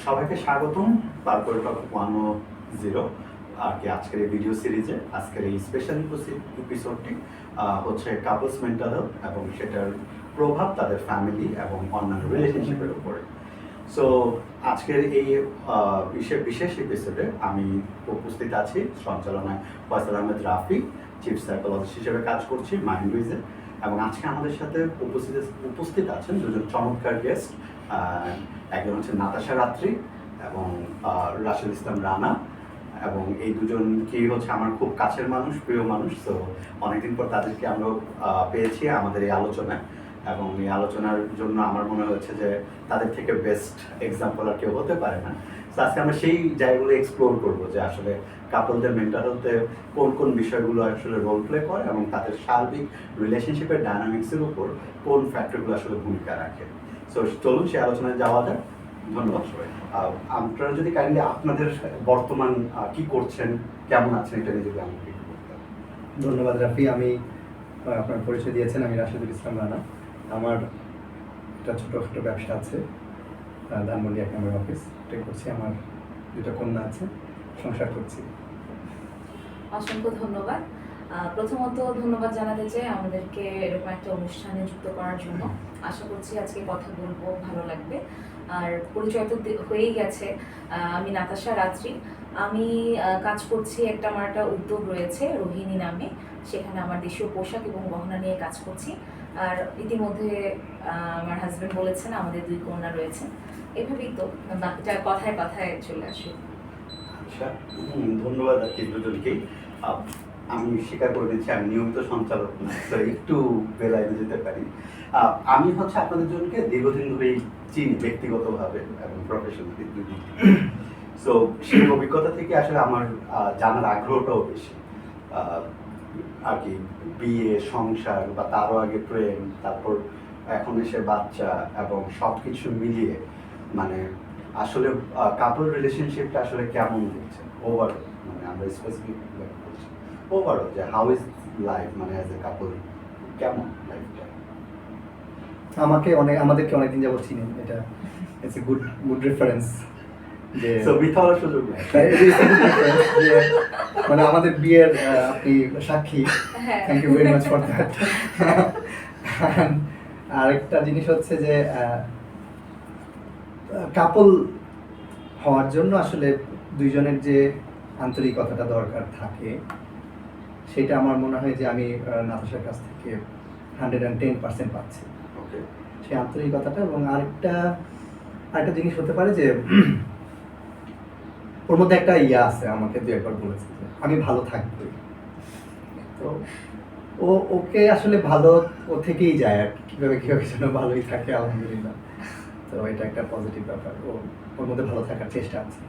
সবাইকে স্বাগতম পারকোর টক 110 আর কি আজকের এই ভিডিও সিরিজে। আজকের এই স্পেশাল এপিসোডটি হচ্ছে কাপলস মেন্টাল হেলথ এবং সেটার প্রভাব তাদের ফ্যামিলি এবং অন্যান্য রিলেশনশিপের উপরে। সো আজকের এই বিশেষ এপিসোডে আমি উপস্থিত আছি সঞ্চালনায় ফয়সাল আহমেদ রাফি, চিফ সাইকোলজিস্ট হিসেবে কাজ করছি মাইন্ডউইজে। এবং আজকে আমাদের সাথে উপস্থিত আছেন দুজন চমৎকার গেস্ট। একজন হচ্ছে নাতাশা রাত্রি এবং রাশেদ ইসলাম রানা। এবং এই দুজনকেই হচ্ছে আমার খুব কাছের মানুষ, প্রিয় মানুষ। তো অনেকদিন পর তাদেরকে আমরা পেয়েছি আমাদের এই আলোচনায়, এবং এই আলোচনার জন্য আমার মনে হচ্ছে যে তাদের থেকে বেস্ট এক্সাম্পল আর কেউ হতে পারে না। তো আজকে আমরা সেই জায়গাগুলো এক্সপ্লোর করবো যে আসলে কাপলদের মেন্টাল হেলথে কোন কোন বিষয়গুলো আসলে রোল প্লে করে এবং তাদের সার্বিক রিলেশনশিপের ডায়নামিক্সের উপর কোন ফ্যাক্টরগুলো আসলে ভূমিকা রাখে। সো চলুন সেই আলোচনায় যাওয়া যায়। ধন্যবাদ সবাই। আপনারা যদি কাইন্ডলি আপনাদের বর্তমান কি করছেন, কেমন আছেন, এটা নিয়ে যদি আমাকে একটু বলতেন। ধন্যবাদ রাফি। আমি আপনার পরিচয় দিয়েছেন, আমি রাশেদুল ইসলাম রানা। আমার একটা ছোটোখাটো ব্যবসা আছে, ধানমন্ডি 1 নম্বর অফিস, এটা করছি। আমার 2টা কন্যা আছে, সংসার করছি। অসংখ্য ধন্যবাদ। প্রথমত ধন্যবাদ জানাতে চাই আমাদেরকে এরকম একটা অনুষ্ঠানে যুক্ত করার জন্য। আশা করছি আজকে কথা বলবো, ভালো লাগবে। আর পরিচয় তো হয়েই গেছে। আমি নাতাশা রাত্রি। আমি কাজ করছি, আমার একটা উদ্যোগ রয়েছে রোহিণী নামে, সেখানে আমার দেশীয় পোশাক এবং গহনা নিয়ে কাজ করছি। আর ইতিমধ্যে আমার হাজব্যান্ড বলেছেন আমাদের 2 কন্যা রয়েছে। এভাবেই তো বাকিটা কথায় কথায় চলে আসে। আচ্ছা, ধন্যবাদ আর কি দুজনকেই। আমি স্বীকার করে দিচ্ছি আমি নিয়মিত সঞ্চালক না, তো একটু বেলায় যেতে পারি। আমি হচ্ছে আপনাদের জনকে দীর্ঘদিন ধরেই চিনি ব্যক্তিগতভাবে এবং প্রফেশনালি দুই। সো সেই অভিজ্ঞতা থেকে আসলে আমার জানার আগ্রহটাও বেশি। আর কি বিয়ে, সংসার বা তারও আগে প্রেম, তারপর এখন এসে বাচ্চা এবং সব কিছু মিলিয়ে মানে আসলে কাপল রিলেশনশিপটা আসলে কেমন দেখছে ওভারঅল, মানে আমরা স্পেসিফিক বলছি ওভারঅল যে হাউ ইজ লাইফ, মানে অ্যাজ এ কাপল কেমন লাইফটা। আমাদেরকে অনেকদিন যাবত চিনেন, এটা ইটস এ গুড রেফারেন্স যে মিথ্যা বলার সুযোগ নেই। মানে আমাদের বিয়ের আপনি সাক্ষী। Thank you very much for that. আরেকটা জিনিস হচ্ছে যে কাপল হওয়ার জন্য আসলে দুইজনের যে আন্তরিকতাটা দরকার থাকে, সেটা আমার মনে হয় যে আমি নাতাশার কাছ থেকে 110% পাচ্ছি। সেই আন্তরিকতাটা। এবং আরেকটা জিনিস হতে পারে যে ওর মধ্যে একটা ইয়া আছে, আমাকে 2-1 বার বলেছে যে আমি ভালো থাকবো। তো ওকে আসলে ভালো ও থেকেই যায় আর কিভাবে যেন ভালোই থাকে, আলহামদুলিল্লাহ। তো এটা একটা পজিটিভ ব্যাপার। ওর মধ্যে ভালো থাকার চেষ্টা আছে।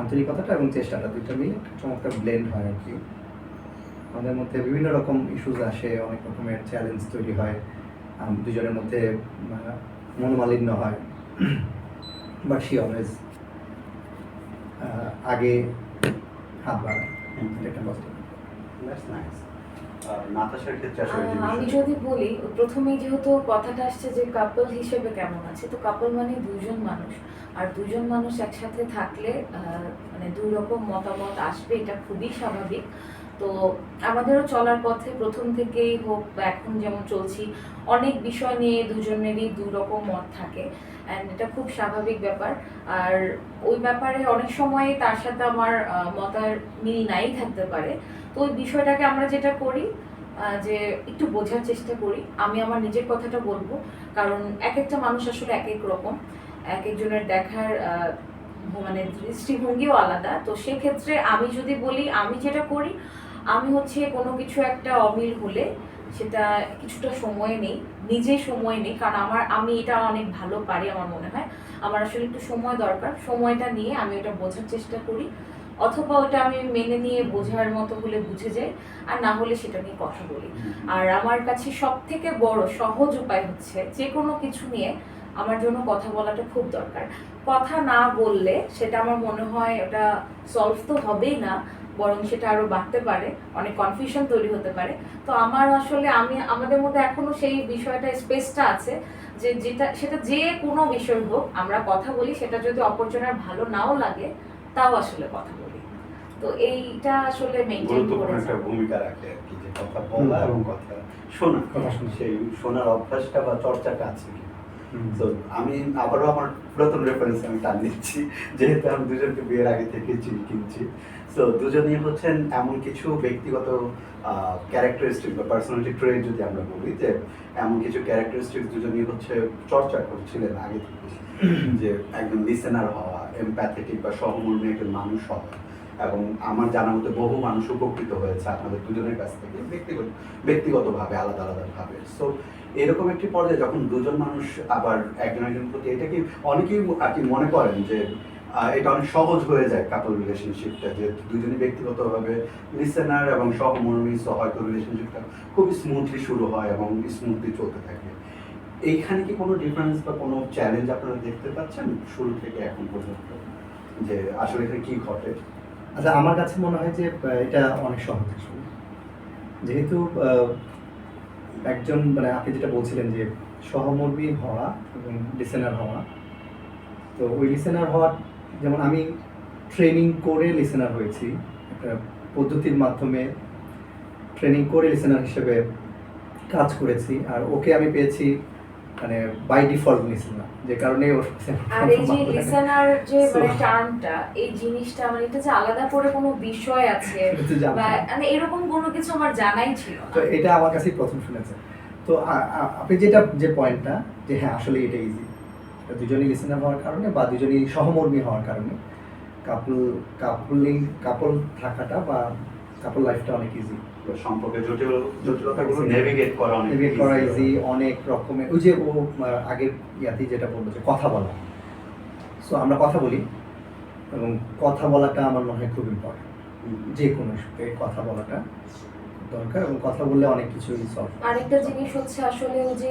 আন্তরিকতাটা এবং চেষ্টাটা দুইটা মিলে একটা চমৎকার ব্লেন্ড হয় আর কি। আমাদের মধ্যে বিভিন্ন রকম ইস্যুস আসে, অনেক রকমের চ্যালেঞ্জ তৈরি হয়, দুজনের মধ্যে মনোমালিন্য হয়, বাট শি অলওয়েজ আগে হাত বাড়ায়। এটা পজিটিভ। নাতাশার ক্ষেত্রে আসলে আমি যদি বলি, প্রথমেই যেহেতু কথাটা আসছে যে কাপল হিসেবে কেমন আছে, তো কাপল মানে 2জন মানুষ। আর 2জন মানুষ একসাথে থাকলে মানে 2 রকম মতামত আসবে, এটা খুবই স্বাভাবিক। তো আমাদেরও চলার পথে প্রথম থেকেই হোক বা এখন যেমন চলছি, অনেক বিষয় নিয়ে দুজনেরই 2 রকম মত থাকে, অ্যান্ড এটা খুব স্বাভাবিক ব্যাপার। আর ওই ব্যাপারে অনেক সময় তার সাথে আমার মতার মিল নাই থাকতে পারে। তো ওই বিষয়টাকে আমরা যেটা করি যে একটু বোঝার চেষ্টা করি। আমি আমার নিজের কথাটা বলবো, কারণ এক একটা মানুষ আসলে এক এক রকম, এক একজনের দেখার মানে দৃষ্টিভঙ্গিও আলাদা। তো সেক্ষেত্রে আমি যদি বলি, আমি যেটা করি, আমি হচ্ছে কোনো কিছু একটা অমিল হলে সেটা কিছুটা সময় নেই, নিজে সময় নেই, কারণ আমি এটা অনেক ভালো পারি। আমার মনে হয় আমার আসলে একটু সময় দরকার। সময়টা নিয়ে আমি ওটা বোঝার চেষ্টা করি, অথবা ওটা আমি মেনে নিয়ে বোঝার মতো হলে বুঝে যাই, আর না হলে সেটা নিয়ে কথা বলি। আর আমার কাছে সব থেকে বড় সহজ উপায় হচ্ছে যে কোনো কিছু নিয়ে আমার জন্য কথা বলাটা খুব দরকার। কথা না বললে সেটা আমার মনে হয় ওটা সলভ তো হবেই না, বরং সেটা আরো বাড়তে পারে, অনেক কনফিউশন তৈরি হতে পারে। তো আমার আসলে আমাদের মধ্যে এখনো সেই বিষয়টা স্পেসটা আছে যে সেটা যে কোনো বিষয় হোক আমরা কথা বলি, সেটা যদি অপরজনের ভালো নাও লাগে তাও আসলে কথা বলি। তো এইটা আসলে মেইনটেইন গুরুত্বপূর্ণ করে একটা যাবো। ভূমিকা রাখে আর কি, যে কথা বলা এবং কথা শোনা, কথা শোনা। সেই শোনার অভ্যাসটা বা চর্চাটা আছে কি। হুম। তো আমি আবারও আমার পুরাতন রেফারেন্স আমি টান নিচ্ছি, যেহেতু আমি দুজনকে বিয়ের আগে থেকে চিনছি। তো দুজনেই হচ্ছেন এমন কিছু ব্যক্তিগত ক্যারেক্টারিস্টিক বা পার্সোনালিটি ট্রেট যদি আমরা বলি, যে এমন কিছু ক্যারেক্টারিস্টিক দুজনেই হচ্ছে চর্চা করছিলেন আগে থেকে, যে একজন লিসেনার হওয়া, এমপ্যাথেটিক বা সহমর্মী একজন মানুষ হওয়া। এবং আমার জানার মধ্যে বহু মানুষ উপকৃত হয়েছে আপনাদের দুজনের কাছ থেকে ব্যক্তিগতভাবে আলাদা ভাবে। সো এরকম একটি পর্যায়ে যখন দুজন মানুষ আবার একজন একজনের প্রতি, এটা কি অনেকেই আর কি মনে করেন যে এটা অনেক সহজ হয়ে যায় কাপল রিলেশনশিপটা, যে দুজনই ব্যক্তিগতভাবে লিসেনার এবং সহমর্মী, সো হয়তো রিলেশনশিপটা খুব স্মুথলি শুরু হয় এবং স্মুথলি চলতে থাকে। এইখানে কি কোনো ডিফারেন্স বা কোনো চ্যালেঞ্জ আপনারা দেখতে পাচ্ছেন শুরু থেকে এখন পর্যন্ত, যে আসলে এখানে কি ঘটে? আচ্ছা, আমার কাছে মনে হয় যে এটা অনেক সহজ আসলে। যেহেতু একজন মানে আপনি যেটা বলছিলেন যে সহমর্মী হওয়া এবং লিসেনার হওয়া, তো ওই লিসেনার হওয়ার, যেমন আমি ট্রেনিং করে লিসেনার হয়েছি, একটা পদ্ধতির মাধ্যমে ট্রেনিং করে লিসেনার হিসেবে কাজ করেছি। আর ওকে আমি পেয়েছি মানে বাই ডিফল্ট লিসেনার, যে কারণে ওর আর এই যে লিসেনার যে মানে টার্মটা, এই জিনিসটা মানে এটা যে আলাদা করে কোনো বিষয় আছে বা মানে এরকম কোনো কিছু আমার জানাই ছিল না। তো এটা আমার কাছেই প্রথম শুনেছে। তো আপনি যে পয়েন্টটা, যে হ্যাঁ আসলে এটা ইজি, দুজনেই লিসেনার হওয়ার কারণে বা দুজনেই সহমর্মী হওয়ার কারণে কাপল থাকাটা বা কাপল লাইফটা অনেক ইজি। সম্পর্কে জটিলতাগুলো নেভিগেট করা ইজি, অনেক রকমের। ওই যে ও আগের ইয়াতেই যেটা বললো যে কথা বলা, সো আমরা কথা বলি এবং কথা বলাটা আমার মনে হয় খুব ইম্পর্টেন্ট। যে কোনো ইস্যুতে কথা বলাটা দরকার, এবং কথা বললে অনেক কিছুই সলভ। আরেকটা জিনিস হচ্ছে আসলে ওই যে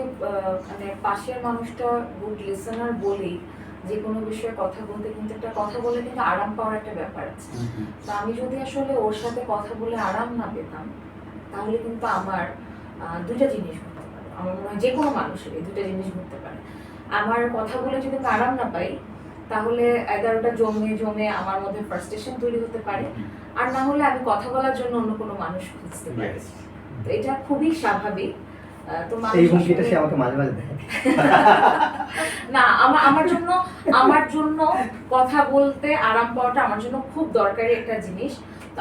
মানে পাশের মানুষটা গুড লিসেনার বলেই যে কোনো বিষয়ে কথা বলতে, কিন্তু একটা কথা বলে কিন্তু আরাম পাওয়ার একটা ব্যাপার আছে। তো আমি যদি আসলে ওর সাথে কথা বলে আরাম না পেতাম, তাহলে কিন্তু আমার দুটা জিনিস ঘটতে পারে। আমার মনে হয় যে কোনো মানুষেরই দুটা জিনিস ঘটতে পারে। আমার কথা বলে যদি আমি আরাম না পাই, তাহলে 11টা জমে আমার মধ্যে ফ্রাস্ট্রেশন তৈরি হতে পারে, আর না হলে আমি কথা বলার জন্য অন্য কোনো মানুষ খুঁজতে পারি। তো এটা খুবই স্বাভাবিক। তো এই হুমকিটা সে আমাকে মাঝে মাঝে দেয়। না, আমার জন্য কথা বলতে আরাম পাওয়াটা আমার জন্য খুব দরকারি একটা জিনিস।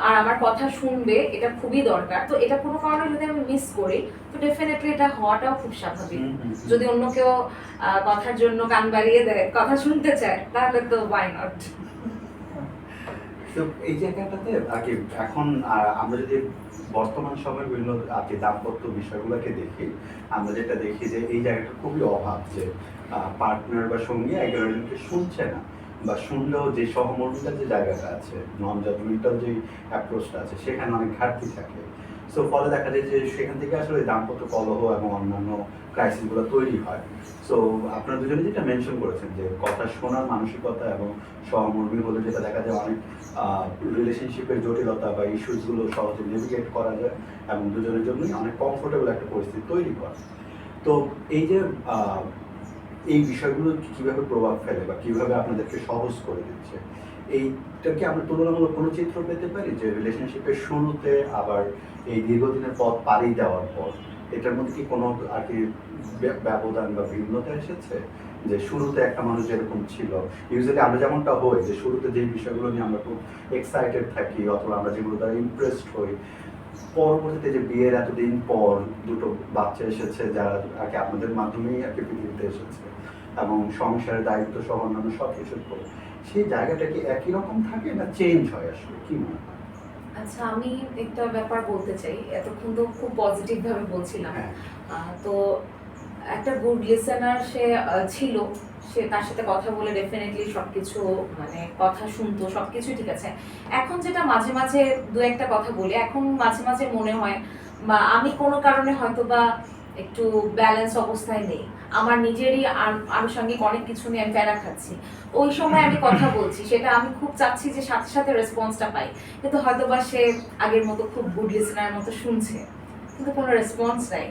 আর আমার কথা শুনবে, এটা খুবই দরকার। তো এটা কোনো কারণে যদি আমি মিস করি, তো ডেফিনেটলি এটা হওয়াটাও খুব স্বাভাবিক। যদি অন্য কেউ কথার জন্য কান বাড়িয়ে দেয়, কথা শুনতে চায়, তাহলে তো ওয়াই নট। তো এই জায়গাটাতে আর কি এখন আমরা যদি বর্তমান সময়ের বিভিন্ন আর কি দাম্পত্য বিষয়গুলোকে দেখি, আমরা যেটা দেখি যে এই জায়গাটা খুবই অভাব, যে পার্টনার বা সঙ্গী একজনকে শুনছে না, বা শুনলেও যে সহমর্মিতার যে জায়গাটা আছে, নন জাজমেন্টাল যে অ্যাপ্রোচটা আছে, সেখানে অনেক ঘাটতি থাকে। সো ফলে দেখা যায় যে সেখান থেকে আসলে দাম্পত্য কলহ এবং অন্যান্য ক্রাইসিসগুলো তৈরি হয়। সো আপনারা দুজনে যেটা মেনশন করেছেন, যে কথা শোনার মানসিকতা এবং সহমর্মী হলে যেটা দেখা যায় অনেক রিলেশনশিপের জটিলতা বা ইস্যুসগুলো সহজে নেভিগেট করা যায় এবং দুজনের জন্যই অনেক কমফোর্টেবল একটা পরিস্থিতি তৈরি করে। তো এই যে এই বিষয়গুলো কীভাবে প্রভাব ফেলে বা কীভাবে আপনাদেরকে সহজ করে দিচ্ছে, এইটা কি আমরা তুলনামূলক কোনো চিত্র পেতে পারি, যে রিলেশনশিপের শুরুতে আবার এই দীর্ঘদিনের পথ পাড়ি দেওয়ার পর এটার মধ্যে কি কোনো আর কি ব্যবধান বা ভিন্নতা এসেছে? যে শুরুতে একটা মানুষ যেরকম ছিল, ইউজুয়ালি আমরা যেমনটা হই, যে শুরুতে যে বিষয়গুলো নিয়ে আমরা খুব এক্সাইটেড থাকি অথবা আমরা যেগুলো দ্বারা ইমপ্রেসড হই, পরবর্তীতে যে বিয়ের এতদিন পর দুটো বাচ্চা এসেছে যারা আর কি আপনাদের মাধ্যমেই আর কি পৃথিবীতে এসেছে, এবং সংসারের দায়িত্ব সহ অন্যান্য সব কিছুর পর, সেই জায়গাটা কি একই রকম থাকে না চেঞ্জ হয়, আসলে কি মনে হয়? আচ্ছা, আমি একটা ব্যাপার বলতে চাই। এতক্ষণ তো খুব পজিটিভ ভাবে বলছিলাম। তো একটা গুড লিসেনার সে ছিল, সে তার সাথে কথা বলে ডেফিনেটলি সবকিছু মানে কথা শুনতো, সবকিছু ঠিক আছে। এখন যেটা মাঝে মাঝে দু একটা কথা বলি, এখন মাঝে মাঝে মনে হয় বা আমি কোনো কারণে হয়তো বা একটু ব্যালেন্স অবস্থায় নেই, আমার নিজেরই আনুষঙ্গিক অনেক কিছু নিয়ে আমি প্যারা খাচ্ছি, ওই সময় আমি কথা বলছি, সেটা আমি খুব চাচ্ছি যে সাথে সাথে রেসপন্সটা পাই, কিন্তু হয়তো বা সে আগের মতো খুব গুড লিসনার মতো শুনছে, কিন্তু কোনো রেসপন্স নাই।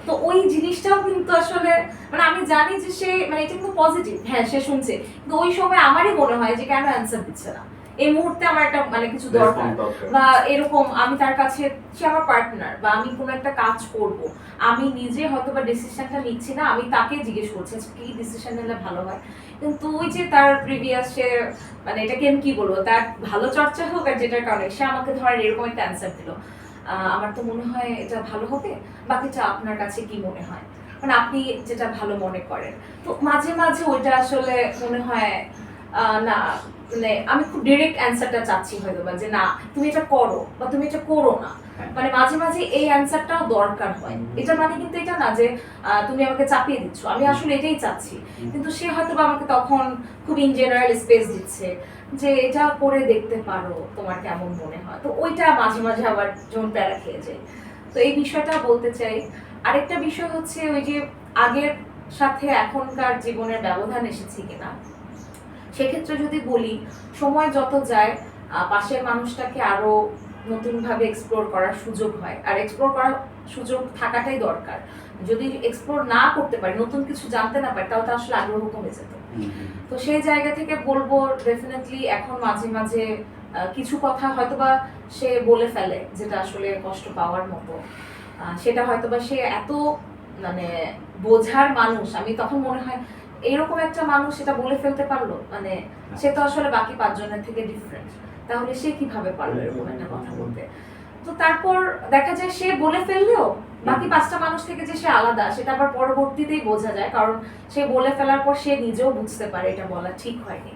তো ওই জিনিসটাও কিন্তু আসলে মানে আমি জানি যে সে মানে এটা কিন্তু পজিটিভ, হ্যাঁ সে শুনছে, কিন্তু ওই সময় আমারই মনে হয় যে কেন অ্যান্সার দিচ্ছে না, এই মুহূর্তে আমার একটা মানে কিছু দরকার, বা এরকম আমি তার কাছে, সে আমার পার্টনার বা আমি কোনো একটা কাজ করব, আমি নিজে হয়তো বা ডিসিশনটা নিচ্ছি না, আমি তাকে জিজ্ঞেস করছি কি ডিসিশন নিলে ভালো হয়, কিন্তু ওই যে তার প্রিভিয়াস সে মানে এটাকে আমি কি বলবো, তার ভালো চর্চা হোক আর যেটার কারণে সে আমাকে ধরেন এরকম একটা অ্যান্সার দিল, আমার তো মনে হয় এটা ভালো হবে, বাকিটা আপনার কাছে কি মনে হয়, মানে আপনি যেটা ভালো মনে করেন। তো মাঝে মাঝে ওইটা আসলে মনে হয় না, মানে আমি খুব ডিরেক্ট অ্যান্সারটা চাচ্ছি হয়তো বা যে না তুমি এটা করো বা তুমি এটা করো না, মানে মাঝে মাঝে এই অ্যান্সারটাও দরকার হয়। এটা মানে কিন্তু এটা না যে তুমি আমাকে চাপিয়ে দিচ্ছ, আমি আসলে এটাই চাচ্ছি, কিন্তু সে হয়তো বা আমাকে তখন খুব ইন জেনারেল স্পেস দিচ্ছে যে এটা করে দেখতে পারো তোমার কেমন মনে হয়, তো ওইটা মাঝে মাঝে আবার যেমন প্যারা খেয়ে যায়। তো এই বিষয়টা বলতে চাই। আরেকটা বিষয় হচ্ছে ওই যে আগের সাথে এখনকার জীবনের ব্যবধান এসেছে কিনা, সেক্ষেত্রে যদি বলি সময় যত যায় পাশের মানুষটাকে আরো নতুনভাবে এক্সপ্লোর করার সুযোগ হয়, আর এক্সপ্লোর করার সুযোগ থাকাটাই দরকার। যদি এক্সপ্লোর না করতে পারি, নতুন কিছু জানতে না পারি, তাও তো আসলে আগ্রহ কমে যেত। তো সেই জায়গা থেকে বলবো ডেফিনেটলি এখন মাঝে মাঝে কিছু কথা হয়তোবা সে বলে ফেলে যেটা আসলে কষ্ট পাওয়ার মতো, সেটা হয়তোবা সে এত মানে বোঝার মানুষ, আমি তখন মনে হয় এরকম একটা মানুষ সেটা বলে ফেলতে পারলো, মানে সে তো আসলে বাকি 5 জনের থেকে ডিফারেন্ট, তাহলে সে কিভাবে পারলো এরকম একটা কথা বলতে। তো তারপর দেখা যায় সে বলে ফেললেও বাকি 5টা মানুষ থেকে যে সে আলাদা সেটা আবার পরবর্তীতেই বোঝা যায়, কারণ সে বলে ফেলার পর সে নিজেও বুঝতে পারে এটা বলা ঠিক হয়নি,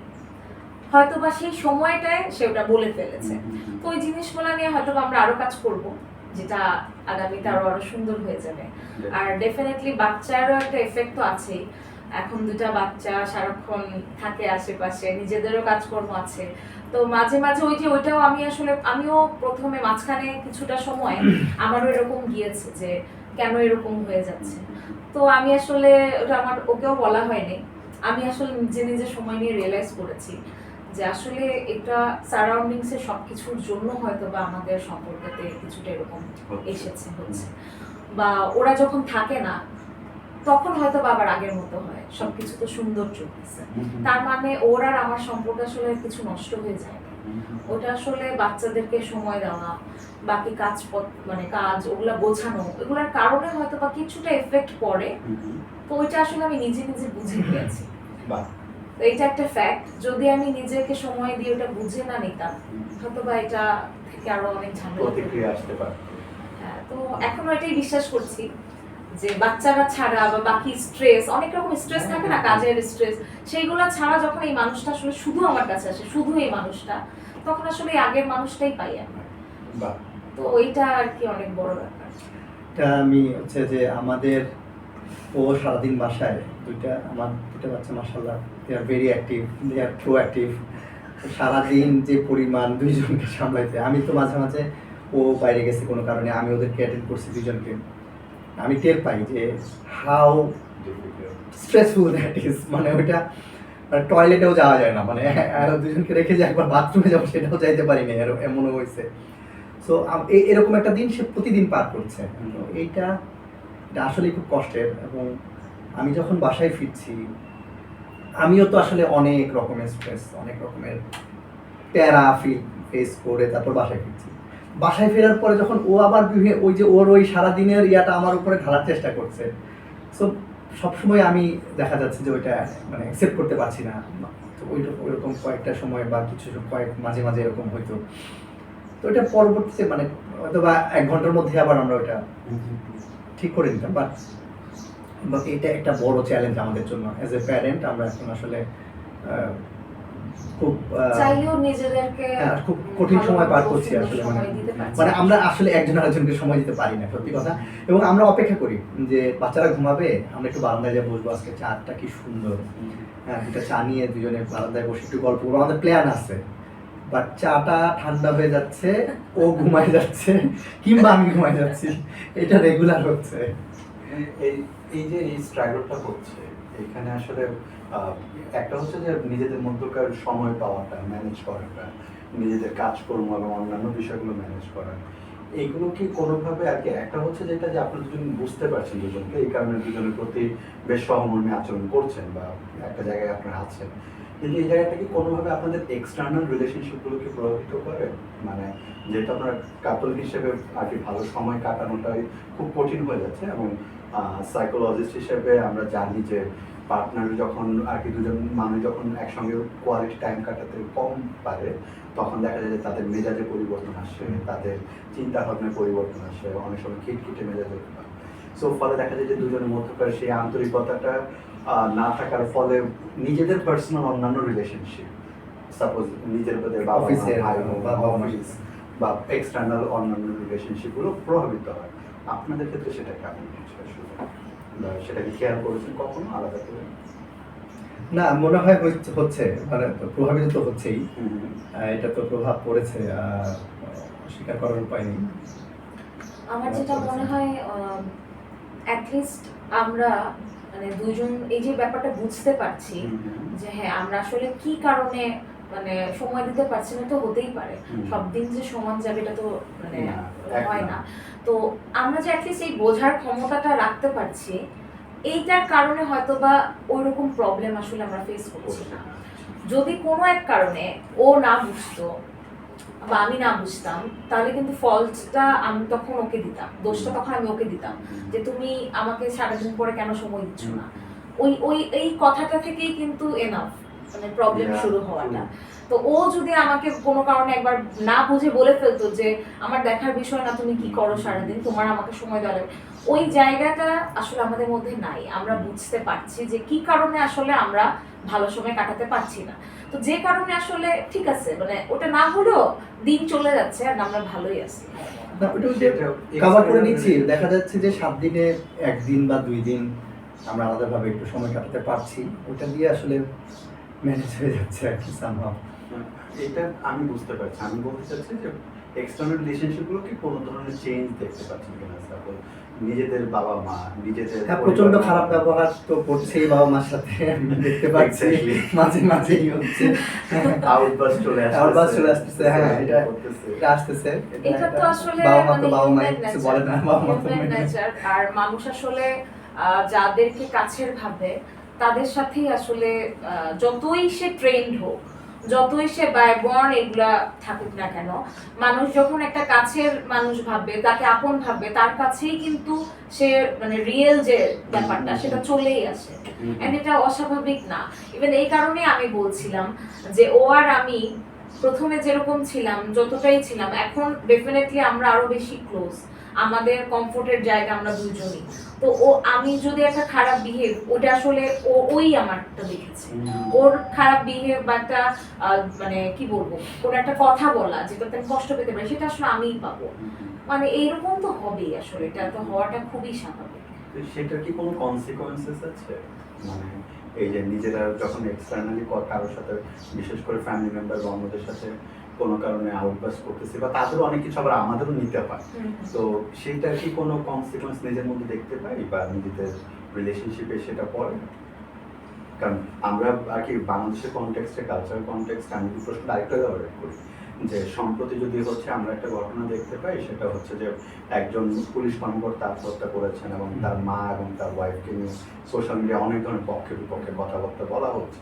হয়তোবা সেই সময়টায় সে ওটা বলে ফেলেছে। তো ওই জিনিসগুলো নিয়ে হয়তোবা আমরা আরো কাজ করব, যেটা আগামীতে আরো সুন্দর হয়ে যাবে। আর ডেফিনেটলি বাচ্চারও একটা এফেক্ট তো আছেই, এখন 2টা বাচ্চা সারাক্ষণ থাকে আশেপাশে, নিজেদেরও কাজকর্ম আছে, তো মাঝে মাঝে ওই যে ওইটাও আমি আসলে আমিও প্রথমে মাঝখানে কিছুটা সময় আমারও এরকম গিয়েছে যে কেন এরকম হয়ে যাচ্ছে। তো আমি আসলে ওটা আমার ওকেও বলা হয়নি, আমি আসলে নিজে নিজে সময় নিয়ে রিয়েলাইজ করেছি যে আসলে এটা সারাউন্ডিংসে সবকিছুর জন্য হয়তো বা আমাদের সম্পর্কতে কিছুটা এরকম এসেছে হচ্ছে, বা ওরা যখন থাকে না তখন হয়তো বা আবার আগের মতো হয়, সবকিছু তো সুন্দর চলতেছে, তার মানে ওর আর আমার সম্পর্ক আসলে কিছু নষ্ট হয়ে যায় না। ওটা আসলে বাচ্চাদেরকে সময় দেওয়া, বাকি কাজ মানে কাজ ওগুলা বোঝানো, এগুলোর কারণে হয়তো বা কিছুটা এফেক্ট পড়ে। তো ওইটা আসলে আমি নিজে নিজে বুঝে গিয়েছি, তো এটা একটা ফ্যাক্ট, যদি আমি নিজেকে সময় দিয়ে ওটা বুঝে না নিতাম হয়তো বা এটা থেকে আরো অনেক ঝামেলা প্রতিক্রিয়া আসতে পারে। হ্যাঁ, তো এখনো এটাই বিশ্বাস করছি যে বাচ্চারা ছাড়া বা বাকি স্ট্রেস, অনেক রকম স্ট্রেস থাকে না, কাজের স্ট্রেস, সেইগুলো ছাড়া যখন এই মানুষটা আসলে শুধু আমার কাছে আসে, শুধু এই মানুষটা, তখন আসলে এই আগের মানুষটাই পাই আমরা। তো ওইটা আর কি অনেক বড় ব্যাপার। এটা আমি হচ্ছে যে আমাদের ও সারাদিন বাসায় আমার দুইটা বাচ্চা মাশাআল্লাহ they are very active, they are proactive. সারাদিন যে পরিমাণ দুইজনকে সামলাইতে, আমি তো মাঝে মাঝে ও বাইরে গেছে কোনো কারণে, আমি ওদেরকে অ্যাটেন্ড করছি দুইজনকে, আমি টের পাই যে হাউ স্ট্রেসফুল দ্যাট ইজ, মানে ওইটা টয়লেটেও যাওয়া যায় না, মানে দুজনকে রেখে যে একবার বাথরুমে যাবো সেটাও যাইতে পারি না, এমনও হয়েছে। সো এরকম একটা দিন সে প্রতিদিন পার করছে, এটা আসলে খুব কষ্টের। এবং আমি যখন বাসায় ফিরছি আমিও তো আসলে অনেক রকমের স্ট্রেস, অনেক রকমের প্যারা ফেস করে তারপর বাসায় ফিরছি। বাসায় ফেরার পরে যখন ও আবার ওই যে ওর ওই সারাদিনের ইয়াটা আমার উপরে ঢালার চেষ্টা করছে, সো সবসময় আমি দেখা যাচ্ছে যে ওইটা মানে অ্যাকসেপ্ট করতে পারছি না। তো ওইরকম কয়েকটা সময় বা কিছু মাঝে মাঝে এরকম হইতো, তো এটা পরবর্তীতে মানে হয়তো বা 1 ঘন্টার মধ্যে আবার আমরা ওইটা ঠিক করে নিতাম। বাট এটা একটা বড় চ্যালেঞ্জ আমাদের জন্য অ্যাজ এ প্যারেন্ট। আমরা এখন আসলে খুব চাইলেও নিজেদেরকে খুব কঠিন সময় পার করছি আসলে, মানে আমরা আসলে একজন আরেকজনকে সময় দিতে পারি না, সত্যি কথা। এবং আমরা অপেক্ষা করি যে বাচ্চারা ঘুমাবে, আমরা একটু বারান্দায় যা বসবো, আজকে চাটা কি সুন্দর, হ্যাঁ দুটা চা নিয়ে দুজনে বারান্দায় বসে একটু গল্প করবো, আমাদের প্ল্যান আছে। বাট চাটা ঠান্ডা হয়ে যাচ্ছে, ও ঘুমায় যাচ্ছে কিংবা আমি ঘুমায় যাচ্ছি, এটা রেগুলার হচ্ছে। এই এই যে এই স্ট্রাগলটা হচ্ছে এখানে আসলে আহ, একটা হচ্ছে যে নিজেদের মধ্যকার সময় পাওয়াটা ম্যানেজ করাটা, নিজেদের কাজকর্ম এবং অন্যান্য বিষয়গুলো ম্যানেজ করা, এইগুলো কি কোনোভাবে আর কি, একটা হচ্ছে যেটা যে আপনারা দুজন বুঝতে পারছেন দুজনকে, এই কারণে দুজনের প্রতি বেশ সহমর্মী আচরণ করছেন বা একটা জায়গায় আপনারা আছেন, কিন্তু এই জায়গাটা কি কোনোভাবে আপনাদের এক্সটার্নাল রিলেশনশিপগুলোকে প্রভাবিত করে? মানে যেহেতু আপনারা কাপল হিসেবে আর কি ভালো সময় কাটানোটাই খুব কঠিন হয়ে যাচ্ছে, এবং সাইকোলজিস্ট হিসেবে আমরা জানি যে পার্টনার যখন আর কি দুজন মানুষ যখন একসঙ্গে কোয়ালিটি টাইম কাটাতে কম পারে, তখন দেখা যায় যে তাদের মেজাজে পরিবর্তন আসে, তাদের চিন্তা ভাবনায় পরিবর্তন আসে, অনেক সময় খিটখিটে মেজাজ হতে পারে। সো ফলে দেখা যায় যে দুজনের মধ্যকার সেই আন্তরিকতাটা না থাকার ফলে নিজেদের পার্সোনাল অন্যান্য রিলেশনশিপ, সাপোজ নিজের বাবা মা, অফিসের ভাই বোন বা বা বাবা মা। অফিস বা এক্সটার্নাল অন্যান্য রিলেশনশিপগুলো প্রভাবিত হয়। আপনাদের ক্ষেত্রে সেটা কেমন হচ্ছে আসলে, বা সেটা কি খেয়াল করেছেন কখনো আলাদা করে? না, মনে হয় হচ্ছে মানে প্রভাবিত তো হচ্ছেই। হুম। এটা তো প্রভাব পড়েছে, স্বীকার করার উপায় নেই। আমার যেটা মনে হয় অ্যাটলিস্ট আমরা মানে দুজন এই যে ব্যাপারটা বুঝতে পারছি যে হ্যাঁ আমরা আসলে কি কারণে মানে সময় দিতে পারছি না, তো হতেই পারে সব দিন যে সমান যাবে এটা তো মানে হয় না। তো আমরা যে অ্যাটলিস্ট এই বোঝার ক্ষমতাটা রাখতে পারছি, এইটার কারণে হয়তো বা ওইরকম প্রবলেম আসলে আমরা ফেস করছি না। যদি কোনো এক কারণে ও না বুঝতো বা আমি না বুঝতাম, তাহলে কিন্তু ফল্টটা আমি তখন ওকে দিতাম, দোষটা তখন আমি ওকে দিতাম যে তুমি আমাকে সারাদিন পরে কেন সময় দিচ্ছ না। ওই ওই এই কথাটা থেকেই কিন্তু এনাফ মানে প্রবলেম শুরু হওয়াটা। তো ও যদি আমাকে কোনো কারণে একবার না বুঝে বলে ফেলতো যে আমার দেখার বিষয় না, তুমি কি করো সারাদিন, তোমার আমাকে সময় দেওয়া লাগবে, ওই জায়গাটা আসলে আমাদের মধ্যে নাই। আমরা বুঝতে পারছি যে কি কারণে আসলে আমরা ভালো সময় কাটাতে পারছি না। তো যে কারণে আসলে ঠিক আছে মানে ওটা না হলেও দিন চলে যাচ্ছে আর আমরা ভালোই আছি। না, ওটা ওই যে কভার করে নিচ্ছি, দেখা যাচ্ছে যে 7 দিনে 1 দিন বা 2 দিন আমরা আলাদাভাবে একটু সময় কাটাতে পারছি, ওটা দিয়ে আসলে ম্যানেজ হয়ে যাচ্ছে আর কি সামহাও। এটা আমি বুঝতে পারছি, আমি বলতে চাচ্ছি যে এক্সটার্নাল রিলেশনশিপগুলো কি কোনো ধরনের চেঞ্জ দেখতে পাচ্ছেন কিনা? সাপোজ নিজেদের বাবা মা, নিজেদের হ্যাঁ, প্রচন্ড খারাপ ব্যবহার তো করছেই বাবা মার সাথে, আমি দেখতে পাচ্ছি Exactly. মাঝে মাঝেই হচ্ছে আউটবাস্ট চলে আসছে, আউটবাস্ট চলে আসতেছে। হ্যাঁ, এটা আসতেছে। এটা তো আসলে বাবা মা তো মানে বাবা মা human কিছু nature, বলে না, বাবা মা তো human nature। আর মানুষ আসলে যাদেরকে কাছের ভাবে তাদের সাথেই আসলে যতই সে ট্রেন্ড হোক, যতই সে ব্যয়বর্ণ এগুলা থাকুক না কেন, মানুষ যখন একটা কাছের মানুষ ভাববে, তাকে আপন ভাববে, তার কাছেই কিন্তু সে মানে রিয়েল যে ব্যাপারটা সেটা চলেই আসে। এন্ড এটা অস্বাভাবিক না। ইভেন এই কারণে আমি বলছিলাম যে ও আর আমি প্রথমে যেরকম ছিলাম, যতটাই ছিলাম, এখন ডেফিনেটলি আমরা আরো বেশি ক্লোজ। আমাদের কমফোর্টের জায়গা আমরা দুজনই। তো ও আমি যদি একটা খারাপ বিহেভ, ওটা আসলে ওই আমারটা দেখেছে। ওর খারাপ বিহেভ বা একটা মানে কি বলবো, কোন একটা কথা বলা যেটাতে আমি কষ্ট পেতে পারি, সেটা আসলে আমিই পাবো। মানে এইরকম তো হবেই, আসলে এটা তো হওয়াটা খুবই স্বাভাবিক। তো সেটার কি কোনো কনসিকোয়েন্সেস আছে? মানে এই যে নিজেরা যখন এক্সটার্নালি কারোর সাথে, বিশেষ করে ফ্যামিলি মেম্বার বা অন্যদের সাথে কোনো কারণে আউটবাস্ট করতেছি, বা তাদেরও অনেক কিছু আবার আমাদেরও নিতে হয়, তো সেইটার কি কোনো কনসিকোয়েন্স নিজের মধ্যে দেখতে পাই বা নিজেদের রিলেশনশিপে সেটা পড়ে? কারণ আমরা আর কি বাংলাদেশের কনটেক্সটে, কালচারাল কনটেক্সটে আমি এই প্রশ্নটা আরেকটা ব্যবহার করি যে সম্প্রতি যদি হচ্ছে আমরা একটা ঘটনা দেখতে পাই, সেটা হচ্ছে যে একজন পুলিশ কর্মকর্তা আত্মহত্যা করেছেন এবং তার মা এবং তার ওয়াইফকে নিয়ে সোশ্যাল মিডিয়া অনেক ধরনের পক্ষে বিপক্ষে কথাবার্তা বলা হচ্ছে।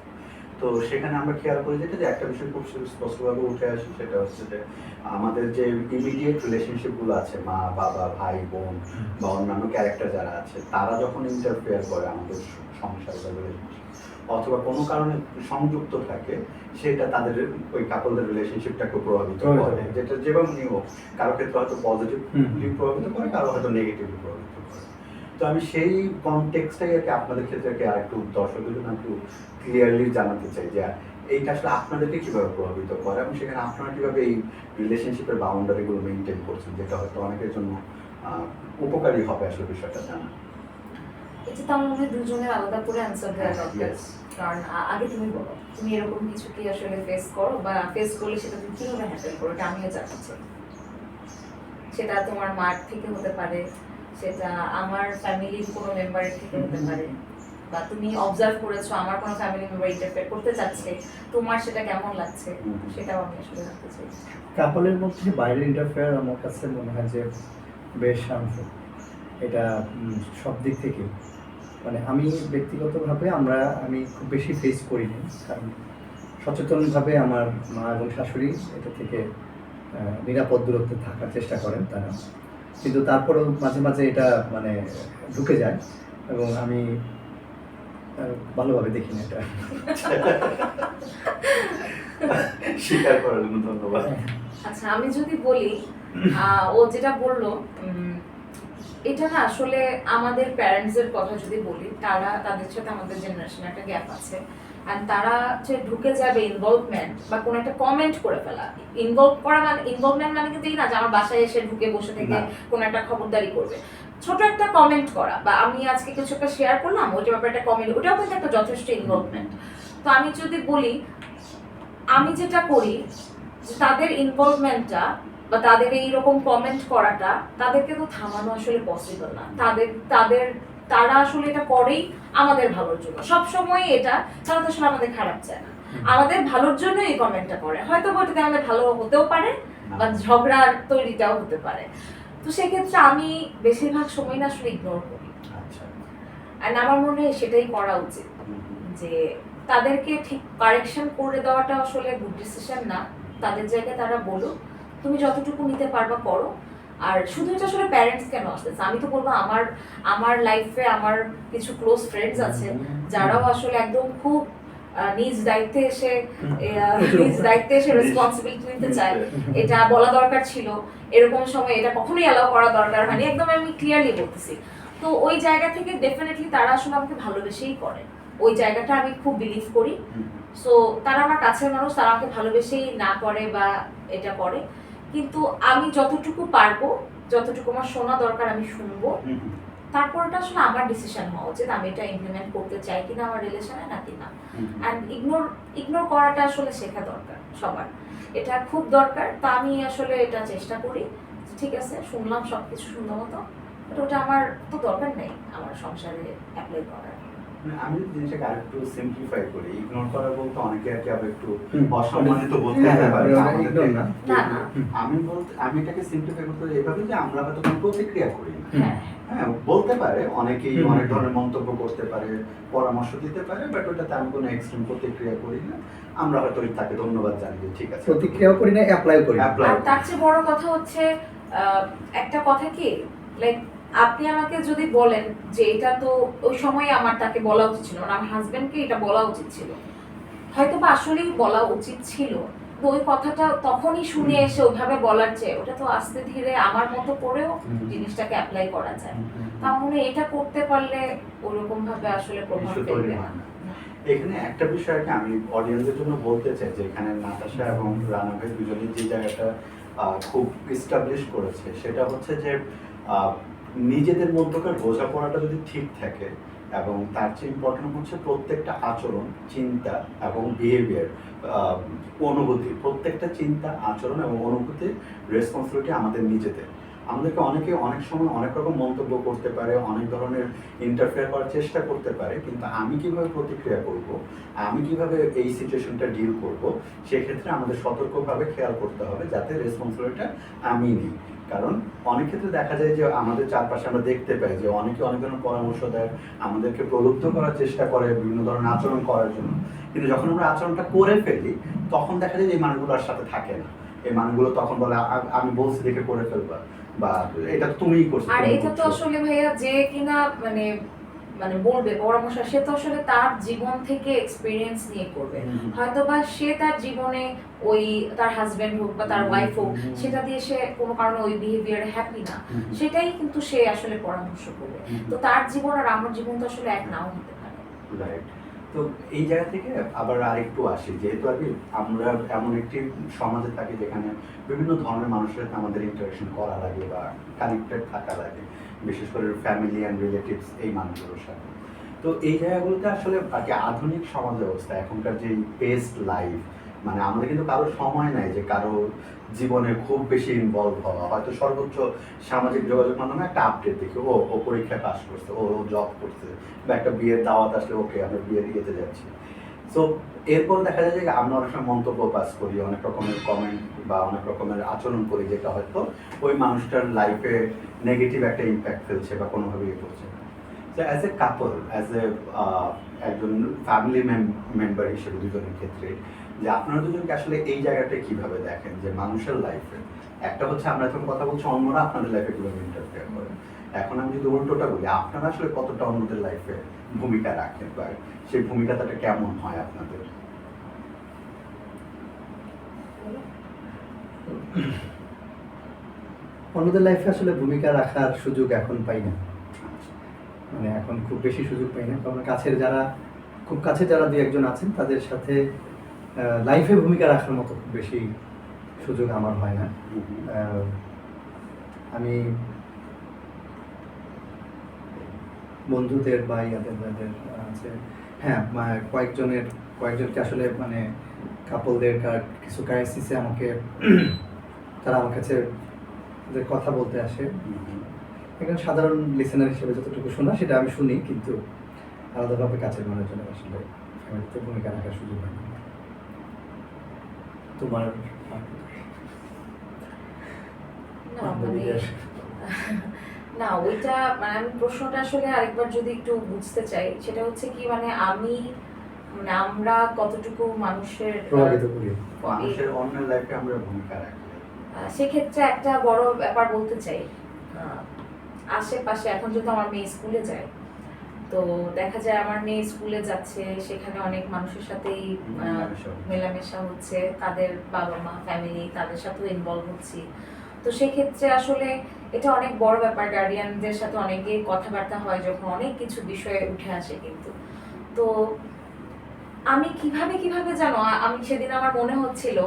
তো সেখানে আমরা খেয়াল করি যেটা যে একটা বিষয় খুব স্পষ্টভাবে উঠে আসে, সেটা হচ্ছে যে আমাদের যে ইমিডিয়েট রিলেশনশিপগুলো আছে, মা বাবা ভাই বোন বা অন্যান্য ক্যারেক্টার যারা আছে, তারা যখন ইন্টারফেয়ার করে আমাদের সংসার বা রিলেশনশিপ, অথবা কোনো কারণে সংযুক্ত থাকে, সেটা তাদের ওই কাপলদের রিলেশনশিপটাকে প্রভাবিত করে, যেটা যেমনই হোক, কারো ক্ষেত্রে হয়তো পজিটিভলি প্রভাবিত করে, কারো হয়তো নেগেটিভলি প্রভাবিত করে। তো আমি সেই কনটেক্সটাই আর কি আপনাদের ক্ষেত্রে আর কি আরেকটু দর্শকদের জন্য একটু ক্লিয়ারলি জানাতে চাই যে এইটা আসলে আপনাদেরকে কিভাবে প্রভাবিত করে এবং সেখানে আপনারা কিভাবে এই রিলেশনশিপের বাউন্ডারিগুলো মেনটেন করছেন, যেটা হয়তো অনেকের জন্য উপকারী হবে আসলে বিষয়টা জানা। এটা তো আমার মনে হয় দুজনের আলাদা করে অ্যান্সার দেওয়া দরকার। কারণ আগে তুমি বলো, তুমি এরকম কিছু কি আসলে ফেস করো, বা ফেস করলে সেটা তুমি কিভাবে হ্যান্ডেল করো, এটা আমিও জানতে চাই। সেটা তোমার মার থেকে হতে পারে, সেটা আমার ফ্যামিলির কোনো মেম্বারের থেকে হতে পারে, বা তুমি অবজার্ভ করেছো আমার কোনো ফ্যামিলি মেম্বার ইন্টারফেয়ার করতে চাচ্ছে, তোমার সেটা কেমন লাগছে, সেটাও আমি আসলে জানতে চাই। কাপলের মধ্যে বাইরের ইন্টারফেয়ার আমার কাছে মনে হয় যে বেশ হার্মফুল। এটা সব দিক থেকে, মানে আমি ব্যক্তিগতভাবে আমি খুব বেশি ফেস করিনি, কারণ সচেতনভাবে আমার মা এবং শাশুড়ি এটা থেকে নিরাপদ দূরত্বে থাকার চেষ্টা করেন তারা, কিন্তু তারপরেও মাঝে মাঝে এটা মানে ঢুকে যায় এবং আমি ভালোভাবে দেখি না এটা। স্বীকার করার জন্য ধন্যবাদ। আচ্ছা, আমি যদি বলি ও যেটা বললো, এটা না আসলে আমাদের প্যারেন্টসের কথা যদি বলি, তাদের সাথে আমাদের জেনারেশনে একটা গ্যাপ আছে। অ্যান্ড তারা যে ঢুকে যাবে ইনভলভমেন্ট বা কোনো একটা কমেন্ট করে ফেলা, ইনভলভমেন্ট মানে কিন্তু এই না যে আমার বাসায় এসে ঢুকে বসে থেকে কোনো একটা খবরদারি করবে। ছোট একটা কমেন্ট করা, বা আমি আজকে কিছু একটা শেয়ার করলাম, ওইটার ব্যাপারে একটা কমেন্ট, ওটাও কিন্তু একটা যথেষ্ট ইনভলভমেন্ট। তো আমি যদি বলি, আমি যেটা করি যে তাদের ইনভলভমেন্টটা বা তাদের এইরকম কমেন্ট করাটা, তাদেরকে তো থামানো আসলে পসিবল না। তারা আসলে এটা করেই আমাদের ভালোর জন্য, সবসময় এটা, তারা তো আসলে আমাদের খারাপ চায় না, আমাদের ভালোর জন্য এই কমেন্টটা করে। হয়তো ওটাতে আমাদের ভালো হতেও পারে বা ঝগড়ার তৈরিটাও হতে পারে। তো সেক্ষেত্রে আমি বেশিরভাগ সময় না আসলে ইগনোর করি। অ্যান্ড আমার মনে হয় সেটাই করা উচিত, যে তাদেরকে ঠিক কারেকশন করে দেওয়াটা আসলে গুড ডিসিশন না। তাদের জায়গায় তারা বলো, তুমি যতটুকু নিতে পারবা করো। আর শুধু এটা আসলে প্যারেন্টস কেন আসতেছে, আমি তো বলবো আমার লাইফে আমার কিছু ক্লোজ ফ্রেন্ডস আছে যারাও আসলে একদম খুব নিজ দায়িত্বে এসে রেসপন্সিবিলিটি নিতে চায়। এটা বলা দরকার ছিল, এরকম সময় এটা কখনোই অ্যালাউ করা দরকার হয়নি, একদম আমি ক্লিয়ারলি বলতেছি। তো ওই জায়গা থেকে ডেফিনেটলি তারা আসলে আমাকে ভালোবেসেই করে, ওই জায়গাটা আমি খুব বিলিভ করি। সো তারা আমার কাছের মানুষ, তারা আমাকে ভালোবেসেই না করে বা এটা করে। কিন্তু আমি যতটুকু পারবো, যতটুকু আমার শোনা দরকার আমি শুনবো, তারপর এটা আসলে আমার ডিসিশন হওয়া উচিত আমি এটা ইমপ্লিমেন্ট করতে চাই কিনা আমার রিলেশনে, নাকি না। অ্যান্ড ইগনোর করাটা আসলে শেখা দরকার সবার, এটা খুব দরকার। তা আমি আসলে এটা চেষ্টা করি, ঠিক আছে শুনলাম সবকিছু সুন্দর মতো, বাট ওটা আমার তো দরকার নেই আমার সংসারে অ্যাপ্লাই করার। আমি জিনিসটাকে আরেকটু সিম্পলিফাই করি, ইগনোর করা বলতে অনেকে আর কি আবার একটু অসম্মানিত বলতে পারে। আমি এটাকে সিম্পলিফাই করতে এভাবে যে আমরা হয়তো কোনো প্রতিক্রিয়া করি না। হ্যাঁ, বলতে পারে অনেকেই অনেক ধরনের মন্তব্য করতে পারে, পরামর্শ দিতে পারে, বাট ওটাতে আমি কোনো এক্সট্রিম প্রতিক্রিয়া করি না। আমরা হয়তো তাকে ধন্যবাদ জানিয়ে ঠিক আছে, প্রতিক্রিয়াও করি না, অ্যাপ্লাই করি না। আর তার চেয়ে বড় কথা হচ্ছে একটা কথা কি, লাইক আপনি আমাকে যদি বলেন যে এটা তো ওই সময় আমার তাকে বলা উচিত ছিল, আমার হাজবেন্ডকে এটা বলা উচিত ছিল, হয়তো বা আসলেই বলা উচিত ছিল, তো ওই কথাটা তখনই শুনে এসে ওইভাবে বলার চেয়ে ওটা তো আস্তে ধীরে আমার মতো করেও জিনিসটাকে অ্যাপ্লাই করা যায়। তাহলে এটা করতে পারলে ওরকম ভাবে আসলে প্রভাব ফেলবে না। এখানে একটা বিষয় আমি অডিয়েন্সের জন্য বলতে চাই যে এখানে নাতাশা এবং রানা ভাই দুজনের যে জায়গাটা খুব এস্টাবলিশ করেছে, সেটা হচ্ছে যে নিজেদের মধ্যকার বোঝাপড়াটা যদি ঠিক থাকে, এবং তার চেয়ে ইম্পর্টেন্ট হচ্ছে প্রত্যেকটা আচরণ, চিন্তা এবং বিহেভিয়ার, অনুভূতি, প্রত্যেকটা চিন্তা, আচরণ এবং অনুভূতির রেসপন্সিবিলিটি আমাদের নিজেদের। আমাদেরকে অনেকে অনেক সময় অনেক রকম মন্তব্য করতে পারে, অনেক ধরনের ইন্টারফেয়ার করার চেষ্টা করতে পারে, কিন্তু আমি কিভাবে প্রতিক্রিয়া করব, আমি কিভাবে এই সিচুয়েশনটা ডিল করব, সেক্ষেত্রে আমাদের সতর্কভাবে খেয়াল করতে হবে যাতে রেসপন্সিবিলিটিটা আমি নিই। কারণ অনেক ক্ষেত্রে দেখা যায় যে আমাদের চারপাশে আমরা দেখতে পাই যে অনেকে অনেক ধরনের পরামর্শ দেয়, আমাদেরকে প্রলুব্ধ করার চেষ্টা করে বিভিন্ন ধরনের আচরণ করার জন্য, কিন্তু যখন আমরা আচরণটা করে ফেলি তখন দেখা যায় যে এই মানুষগুলোর সাথে থাকে না। এই মানুষগুলো তখন বলে আমি বলছি দেখে করে ফেলবা, বা এটা তুমিই করছো। আর এটা তো আসলে ভাইয়া যে কিনা মানে বলবে পরামর্শ, সে তো আসলে তার জীবন থেকে এক্সপিরিয়েন্স নিয়ে করবে। হয়তো বা সে তার জীবনে ওই তার হাজবেন্ড হোক বা তার ওয়াইফ হোক, সেটা দিয়ে সে কোনো কারণে ওই বিহেভিয়ারে হ্যাপি না, সেটাই কিন্তু সে আসলে পরামর্শ করবে। তো তার জীবন আর আমার জীবন তো আসলে এক নাও হতে পারে। রাইট। তো এই জায়গা থেকে আবার আরেকটু আসি, যেহেতু আর কি আমরা এমন একটি সমাজে থাকি যেখানে বিভিন্ন ধরনের মানুষের সাথে আমাদের ইন্টারেকশন করা লাগে বা কানেক্টেড থাকা লাগে, বিশেষ করে ফ্যামিলি অ্যান্ড রিলেটিভস এই মানুষগুলোর সাথে। তো এই জায়গাগুলোতে আসলে আর কি আধুনিক সমাজ ব্যবস্থা, এখনকার যে পেস্ট লাইফ, মানে আমাদের কিন্তু কারো সময় নাই যে কারো জীবনে খুব বেশি ইনভলভ হওয়া, হয়তো সর্বোচ্চ সামাজিক যোগাযোগ মাধ্যমে একটা আপডেট দেখি, ও পরীক্ষায় পাস করছে, ও জব করছে, বা একটা বিয়ের দাওয়াত আসলে ওকে আমরা বিয়ে দিতে যাচ্ছি। সো এরপর দেখা যায় যে আমরা অনেক সময় মন্তব্য পাস করি, অনেক রকমের কমেন্ট বা অনেক রকমের আচরণ করি, যেটা হয়তো ওই মানুষটার লাইফে নেগেটিভ একটা ইম্প্যাক্ট ফেলছে বা কোনোভাবে ইয়ে করছে। So as a couple, as a একজন ফ্যামিলি মেম্বার হিসেবে দুজনের ক্ষেত্রে, যে আপনারা দুজনকে আসলে এই জায়গাটা কিভাবে দেখেন যে মানুষের লাইফে, একটা হচ্ছে আমরা যখন কথা বলছি অন্যরা আপনাদের লাইফে কিভাবে ইন্টারফেয়ার করে, এখন আমি যদি উল্টোটা বলি, আপনারা আসলে কতটা অন্যদের লাইফে ভূমিকা রাখেন বা সেই ভূমিকাটা কেমন হয় আপনাদের? অন্যদের লাইফে আসলে ভূমিকা রাখার সুযোগ এখন পাই না, মানে এখন খুব বেশি সুযোগ পাই না, কারণ খুব কাছে যারা দুই একজন আছেন তাদের সাথে লাইফে ভূমিকা রাখার মতো খুব বেশি সুযোগ আমার হয় না। আমি বন্ধুদের বা ইয়াদের যাদের আছে, হ্যাঁ, কয়েকজনকে আসলে মানে কাপলদের কিছু ক্রাইসিসে তারা আমার কাছে যে কথা বলতে আসে, একজন সাধারণ লিসেনার হিসেবে যতটুকু শোনা সেটা আমি শুনি, কিন্তু আলাদাভাবে কাছের মানুষজনের আসলে ফ্যামিলিতে ভূমিকা রাখার সুযোগ হয় না। তোমার না মানে না, ওইটা মানে আমি প্রশ্নটা আসলে আরেকবার যদি একটু বুঝতে চাই, সেটা হচ্ছে কি মানে মানে আমরা কতটুকু প্রভাবিত করি মানুষের অন্যের লাইফে আমরা ভূমিকা রাখি। সেক্ষেত্রে একটা বড় ব্যাপার বলতে চাই, আশেপাশে এখন যদি আমার মেয়ে স্কুলে যায়, তো দেখা যায় আমার মেয়ে স্কুলে যাচ্ছে, সেখানে অনেক মানুষের সাথেই মেলামেশা হচ্ছে, তাদের বাবা মা ফ্যামিলি তাদের সাথেও ইনভলভ হচ্ছি। তো সেক্ষেত্রে আসলে এটা অনেক বড় ব্যাপার, গার্ডিয়ানদের সাথে অনেকেই কথাবার্তা হয় যখন অনেক কিছু বিষয়ে উঠে আসে। কিন্তু তো আমি কিভাবে জানো, আমি সেদিন আমার মনে হচ্ছিল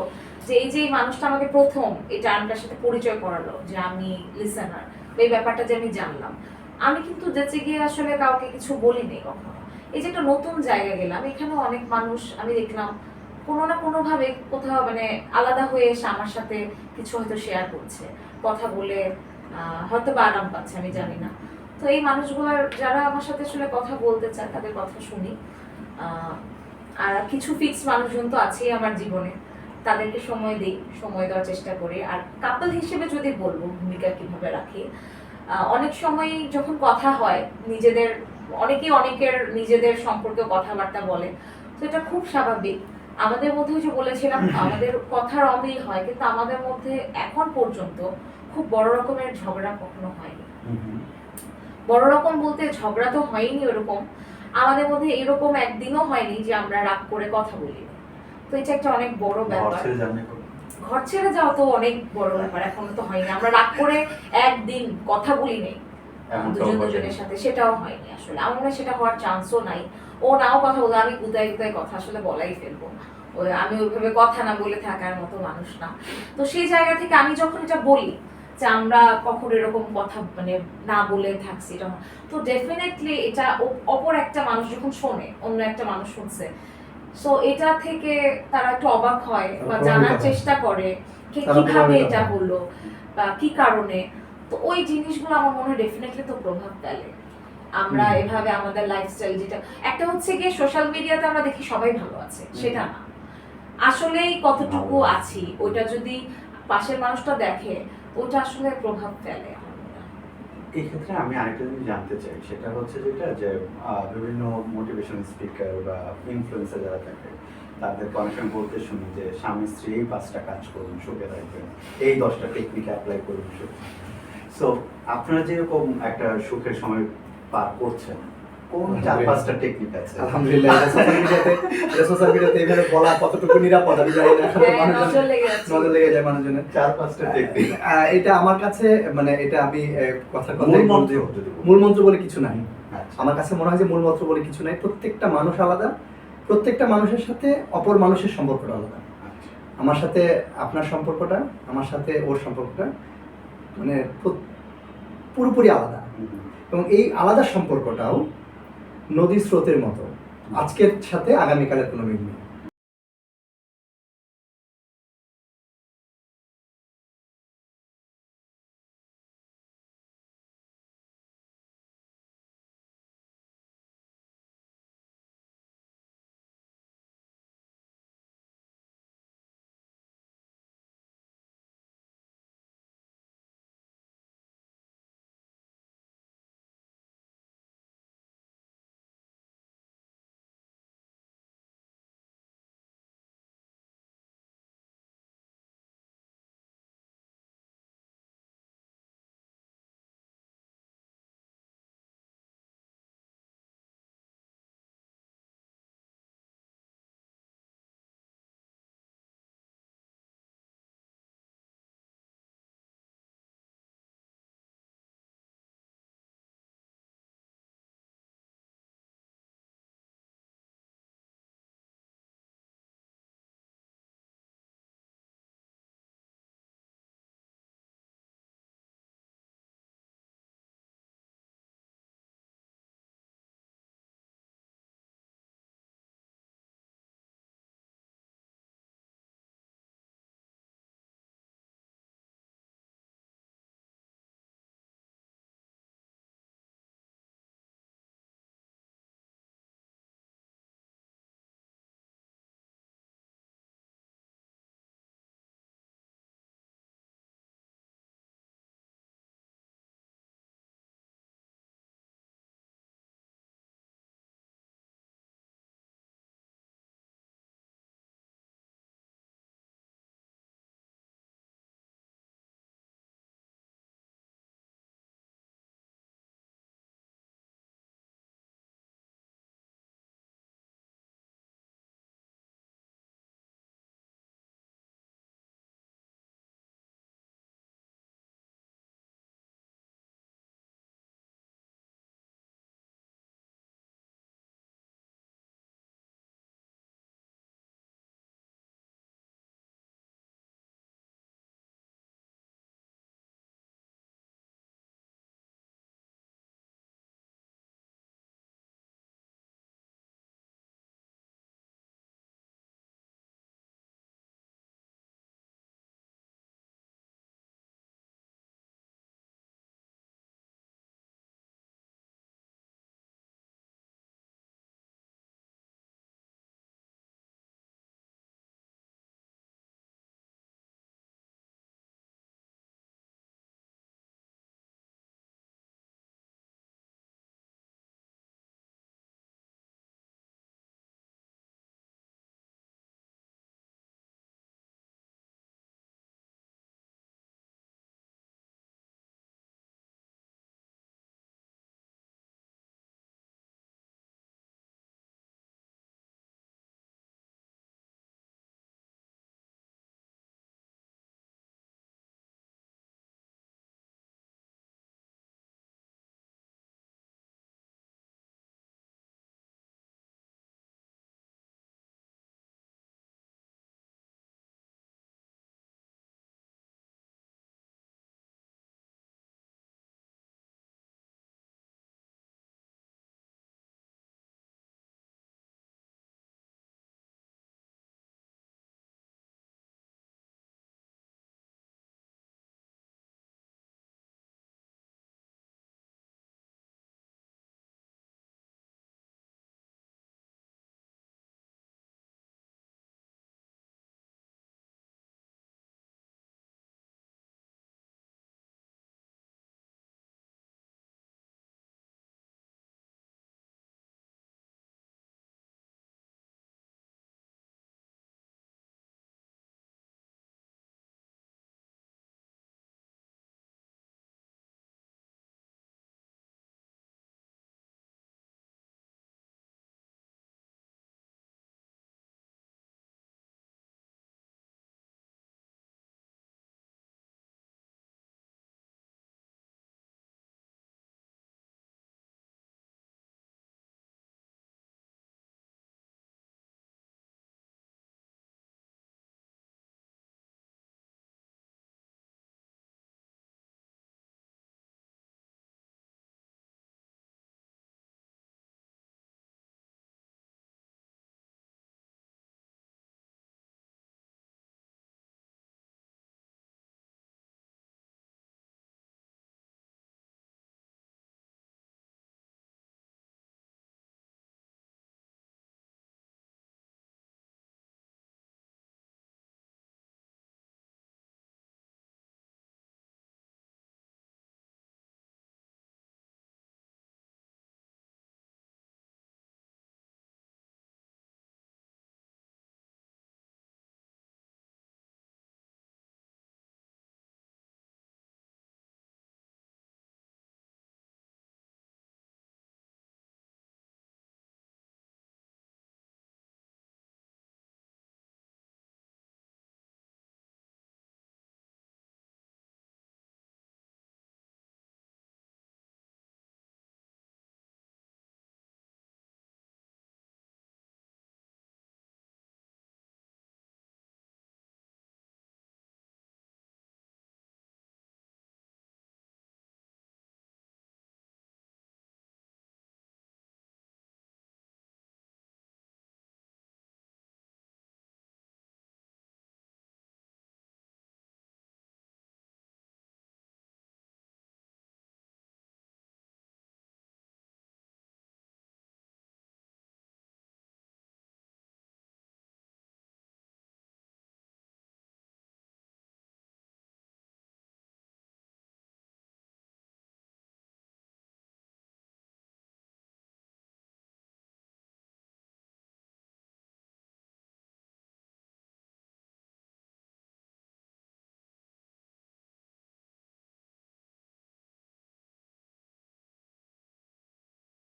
যে এই যে মানুষটা আমাকে প্রথম এই টার্মটার সাথে পরিচয় করালো যে আমি লিসেনার, এই ব্যাপারটা যে আমি জানলাম, আমি কিন্তু যেচে গিয়ে আসলে কাউকে কিছু বলিনি কখনো। এই যে একটা নতুন জায়গায় গেলাম, এখানে অনেক মানুষ আমি দেখলাম কোনো না কোনোভাবে কোথাও মানে আলাদা হয়ে এসে আমার সাথে কিছু হয়তো শেয়ার করছে, কথা বলে হয়তো বা আরাম পাচ্ছে, আমি জানি না। তো এই মানুষগুলোর যারা আমার সাথে আসলে কথা বলতে চায় তাদের কথা শুনি। আর কিছু ফিক্স মানুষজন তো আছেই আমার জীবনে, তাদেরকে সময় দেওয়ার চেষ্টা করি। আর কাপল হিসেবে যদি বলবো ভূমিকা কিভাবে রাখি, অনেক সময় যখন কথা হয় অনেকের নিজেদের সম্পর্কে কথাবার্তা বলে, তো এটা খুব স্বাভাবিক। আমাদের মধ্যে যে বলেছিলাম আমাদের কথার অমিল হয়, কিন্তু আমাদের মধ্যে এখন পর্যন্ত খুব বড় রকমের ঝগড়া কখনো হয়নি। বড় রকম বলতে ঝগড়া তো হয়নি ওরকম, আমাদের মধ্যে এরকম একদিনও হয়নি যে আমরা রাগ করে কথা বলি। তো এটা একটা অনেক বড় ব্যাপার। ঘর ছেড়ে যাওয়া তো অনেক বড় ব্যাপার, এখনো তো হয়নি আমরা রাগ করে একদিন কথা বলি নেই দুজনের সাথে, সেটাও হয়নি আসলে। আমার মনে হয় সেটা হওয়ার চান্সও নাই। ও নাও কথা বলে, আমি গুতায় কথা আসলে বলাই ফেলবো, আমি ওইভাবে কথা না বলে থাকার মতো মানুষ না। তো সেই জায়গা থেকে আমি যখন এটা বলি যে আমরা কখনো এরকম কথা মানে না বলে থাকছি, তো ডেফিনেটলি এটা অপর একটা মানুষ যখন শোনে, অন্য একটা মানুষ শুনছে, সো এটা থেকে তারা একটু অবাক হয় বা জানার চেষ্টা করে কিভাবে এটা হলো বা কি কারণে। তো ওই জিনিসগুলো আমার মনে হয় ডেফিনেটলি তো প্রভাব ফেলে। আমরা এভাবে আমাদের লাইফস্টাইল, যেটা একটা হচ্ছে গিয়ে সোশ্যাল মিডিয়াতে আমরা দেখি সবাই ভালো আছে, সেটা না, আসলেই কতটুকু আছি ওইটা যদি পাশের মানুষটা দেখে, ওটা আসলে প্রভাব ফেলে। এই ক্ষেত্রে আমি আরেকটা জিনিস জানতে চাই, সেটা হচ্ছে যেটা যে বিভিন্ন মোটিভেশন স্পিকার বা ইনফ্লুয়েন্সার যারা থাকে, তাদের অনেক সময় বলতে শুনি যে স্বামী স্ত্রী এই 5টা কাজ করুন সুখে থাকবেন, এই 10টা টেকনিক অ্যাপ্লাই করুন সুখে। সো আপনারা যেরকম একটা সুখের সময় পার করছেন, কোন 4-5টা টেকনিক আছে? আলহামদুলিল্লাহ, সোশ্যাল মিডিয়াতে এইভাবে বলা কতটুকু নিরাপদ আমি জানি না, নজর লেগে যায় মানুষজনের। 4-5টা টেকনিক, এটা আমার কাছে মানে এটা আমি মূল মন্ত্র বলে কিছু নাই। আমার কাছে মনে হয় যে মূল মন্ত্র বলে কিছু নাই। প্রত্যেকটা মানুষ আলাদা, প্রত্যেকটা মানুষের সাথে অপর মানুষের সম্পর্কটা আলাদা। আমার সাথে আপনার সম্পর্কটা, আমার সাথে ওর সম্পর্কটা মানে পুরোপুরি আলাদা, এবং এই আলাদা সম্পর্কটাও নদীর স্রোতের মতো, আজকের সাথে আগামীকালের কোনো মিল নেই।